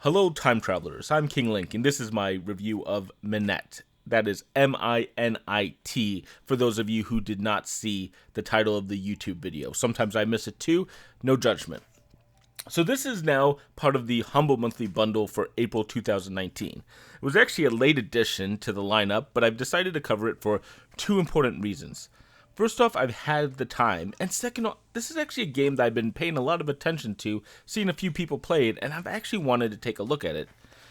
Hello, time travelers. I'm King Link, and this is my review of Minit. That is Minit, for those of you who did not see the title of the YouTube video. Sometimes I miss it too, no judgment. So this is now part of the Humble Monthly Bundle for April 2019. It was actually a late addition to the lineup, but I've decided to cover it for two important reasons. First off, I've had the time, and second off, this is actually a game that I've been paying a lot of attention to, seeing a few people play it, and I've actually wanted to take a look at it.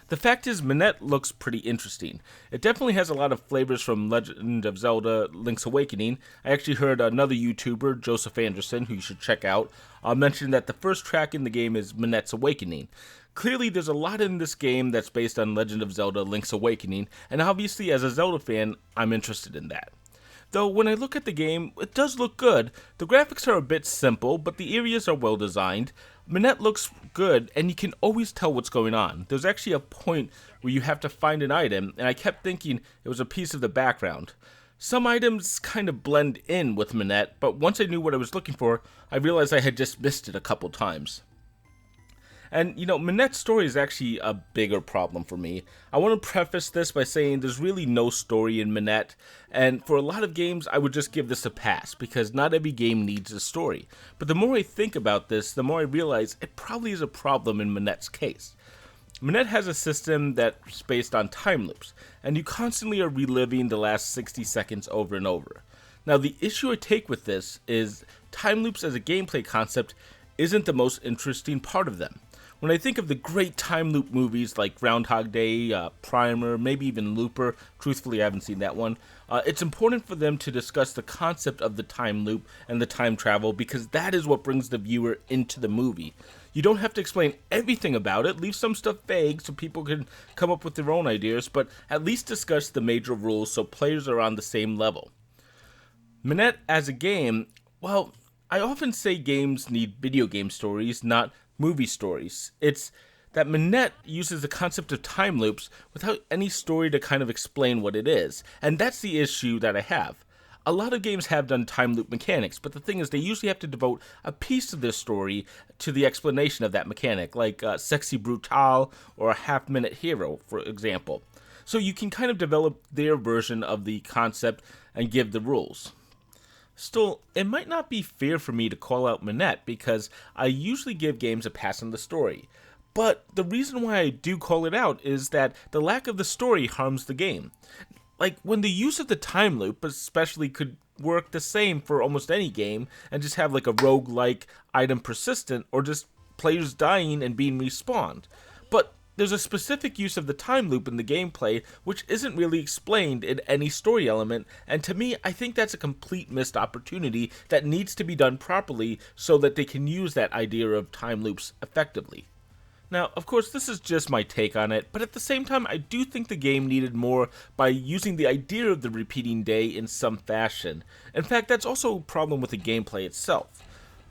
The fact is, Manette looks pretty interesting. It definitely has a lot of flavors from Legend of Zelda Link's Awakening. I actually heard another YouTuber, Joseph Anderson, who you should check out, mention that the first track in the game is Manette's Awakening. Clearly, there's a lot in this game that's based on Legend of Zelda Link's Awakening, and obviously, as a Zelda fan, I'm interested in that. Though, when I look at the game, it does look good. The graphics are a bit simple, but the areas are well designed. Manette looks good, and you can always tell what's going on. There's actually a point where you have to find an item, and I kept thinking it was a piece of the background. Some items kind of blend in with Manette, but once I knew what I was looking for, I realized I had just missed it a couple times. And, Manette's story is actually a bigger problem for me. I want to preface this by saying there's really no story in Manette, and for a lot of games, I would just give this a pass, because not every game needs a story. But the more I think about this, the more I realize it probably is a problem in Manette's case. Manette has a system that's based on time loops, and you constantly are reliving the last 60 seconds over and over. Now, the issue I take with this is time loops as a gameplay concept isn't the most interesting part of them. When I think of the great time loop movies like Groundhog Day, Primer, maybe even Looper, truthfully I haven't seen that one, it's important for them to discuss the concept of the time loop and the time travel because that is what brings the viewer into the movie. You don't have to explain everything about it, leave some stuff vague so people can come up with their own ideas, but at least discuss the major rules so players are on the same level. Manette as a game, well, I often say games need video game stories, not movie stories. It's that Manette uses the concept of time loops without any story to kind of explain what it is, and that's the issue that I have. A lot of games have done time loop mechanics, but the thing is they usually have to devote a piece of their story to the explanation of that mechanic, like Sexy Brutal or a Half-Minute Hero, for example. So you can kind of develop their version of the concept and give the rules. Still, it might not be fair for me to call out Manette because I usually give games a pass on the story. But the reason why I do call it out is that the lack of the story harms the game. Like, when the use of the time loop especially could work the same for almost any game and just have like a roguelike item persistent or just players dying and being respawned. But there's a specific use of the time loop in the gameplay which isn't really explained in any story element, and to me, I think that's a complete missed opportunity that needs to be done properly so that they can use that idea of time loops effectively. Now, of course, this is just my take on it, but at the same time, I do think the game needed more by using the idea of the repeating day in some fashion. In fact, that's also a problem with the gameplay itself.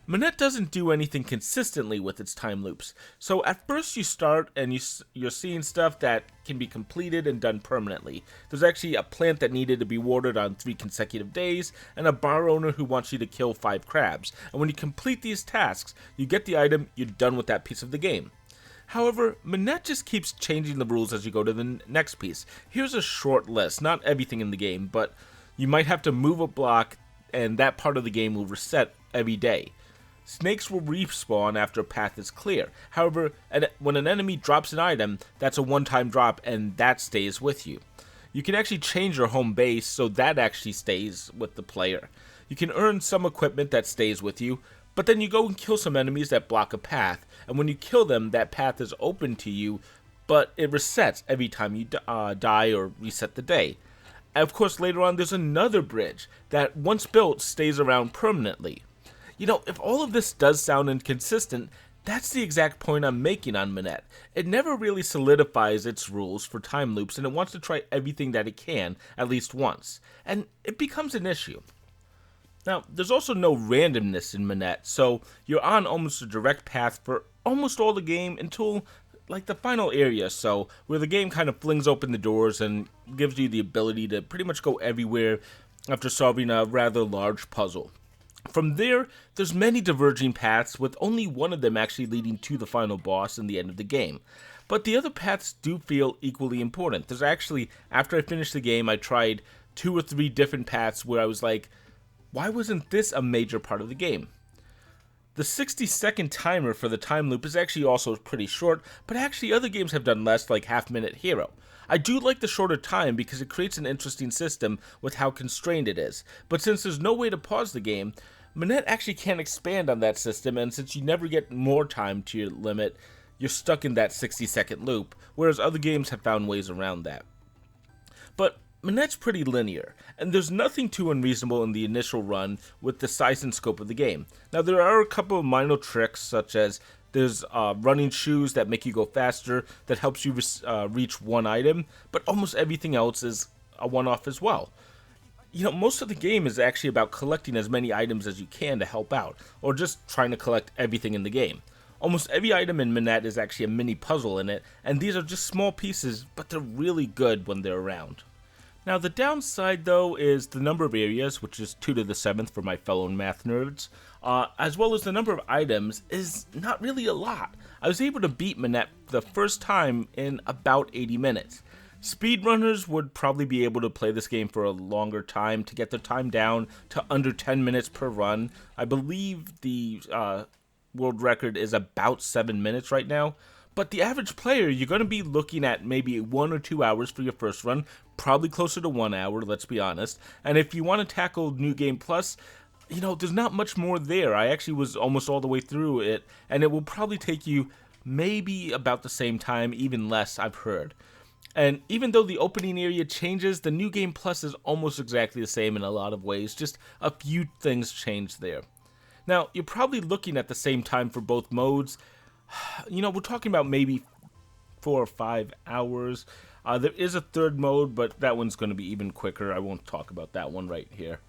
Manette doesn't do anything consistently with its time loops, so at first you start and you're seeing stuff that can be completed and done permanently. There's actually a plant that needed to be watered on 3 consecutive days, and a bar owner who wants you to kill 5 crabs, and when you complete these tasks, you get the item, you're done with that piece of the game. However, Manette just keeps changing the rules as you go to the next piece. Here's a short list, not everything in the game, but you might have to move a block and that part of the game will reset every day. Snakes will respawn after a path is clear. However, when an enemy drops an item, that's a one-time drop and that stays with you. You can actually change your home base so that actually stays with the player. You can earn some equipment that stays with you, but then you go and kill some enemies that block a path, and when you kill them, that path is open to you, but it resets every time you die or reset the day. And of course, later on, there's another bridge that, once built, stays around permanently. If all of this does sound inconsistent, that's the exact point I'm making on Manette. It never really solidifies its rules for time loops, and it wants to try everything that it can, at least once. And it becomes an issue. Now, there's also no randomness in Manette, so you're on almost a direct path for almost all the game until, like, the final area, so where the game kind of flings open the doors and gives you the ability to pretty much go everywhere after solving a rather large puzzle. From there, there's many diverging paths, with only one of them actually leading to the final boss and the end of the game. But the other paths do feel equally important. There's actually, after I finished the game, I tried 2 or 3 different paths where I was like, why wasn't this a major part of the game? The 60-second timer for the time loop is actually also pretty short, but actually other games have done less, like Half Minute Hero. I do like the shorter time because it creates an interesting system with how constrained it is, but since there's no way to pause the game, Manette actually can't expand on that system, and since you never get more time to your limit, you're stuck in that 60-second loop, whereas other games have found ways around that. But Manette's pretty linear, and there's nothing too unreasonable in the initial run with the size and scope of the game. Now, there are a couple of minor tricks, such as there's running shoes that make you go faster, that helps you reach one item, but almost everything else is a one-off as well. You know, most of the game is actually about collecting as many items as you can to help out, or just trying to collect everything in the game. Almost every item in Manette is actually a mini puzzle in it, and these are just small pieces, but they're really good when they're around. Now, the downside, though, is the number of areas, which is 2 to the 7th for my fellow math nerds, as well as the number of items is not really a lot. I was able to beat Manette the first time in about 80 minutes. Speedrunners would probably be able to play this game for a longer time to get their time down to under 10 minutes per run. I believe the world record is about 7 minutes right now. But the average player, you're going to be looking at maybe 1 or 2 hours for your first run, probably closer to 1 hour, let's be honest. And if you want to tackle New Game Plus, you know, there's not much more there. I actually was almost all the way through it, and it will probably take you maybe about the same time, even less, I've heard. And even though the opening area changes, the New Game Plus is almost exactly the same in a lot of ways, just a few things change there. Now, you're probably looking at the same time for both modes. You know, we're talking about maybe 4 or 5 hours. There is a third mode, but that one's going to be even quicker. I won't talk about that one right here.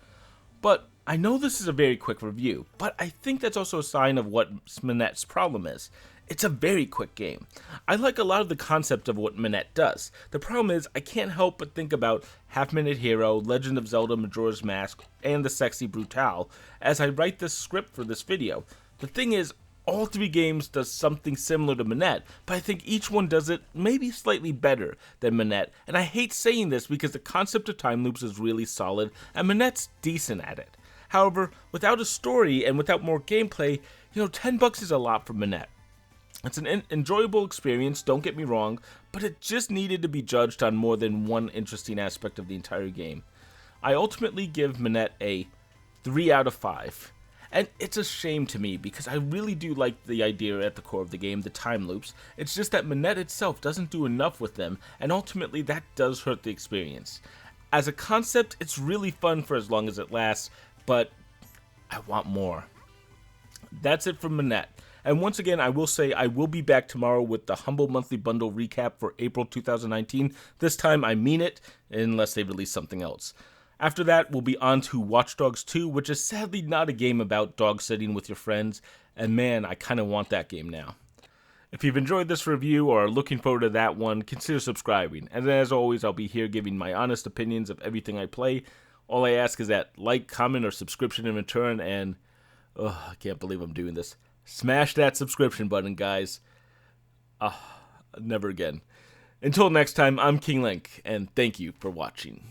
But I know this is a very quick review, but I think that's also a sign of what Manette's problem is. It's a very quick game. I like a lot of the concept of what Manette does. The problem is I can't help but think about Half Minute Hero, Legend of Zelda Majora's Mask, and the Sexy Brutale as I write this script for this video. The thing is, all 3 games does something similar to Manette, but I think each one does it maybe slightly better than Manette, and I hate saying this because the concept of time loops is really solid, and Manette's decent at it. However, without a story and without more gameplay, you know, $10 is a lot for Manette. It's an enjoyable experience, don't get me wrong, but it just needed to be judged on more than one interesting aspect of the entire game. I ultimately give Manette a 3 out of 5. And it's a shame to me because I really do like the idea at the core of the game, the time loops. It's just that Manette itself doesn't do enough with them, and ultimately that does hurt the experience. As a concept, it's really fun for as long as it lasts, but I want more. That's it from Manette. And once again, I will say I will be back tomorrow with the Humble Monthly Bundle recap for April 2019. This time I mean it, unless they release something else. After that, we'll be on to Watch Dogs 2, which is sadly not a game about dog sitting with your friends, and man, I kind of want that game now. If you've enjoyed this review or are looking forward to that one, consider subscribing, and as always, I'll be here giving my honest opinions of everything I play. All I ask is that like, comment, or subscription in return, and I can't believe I'm doing this. Smash that subscription button, guys. Never again. Until next time, I'm King Link, and thank you for watching.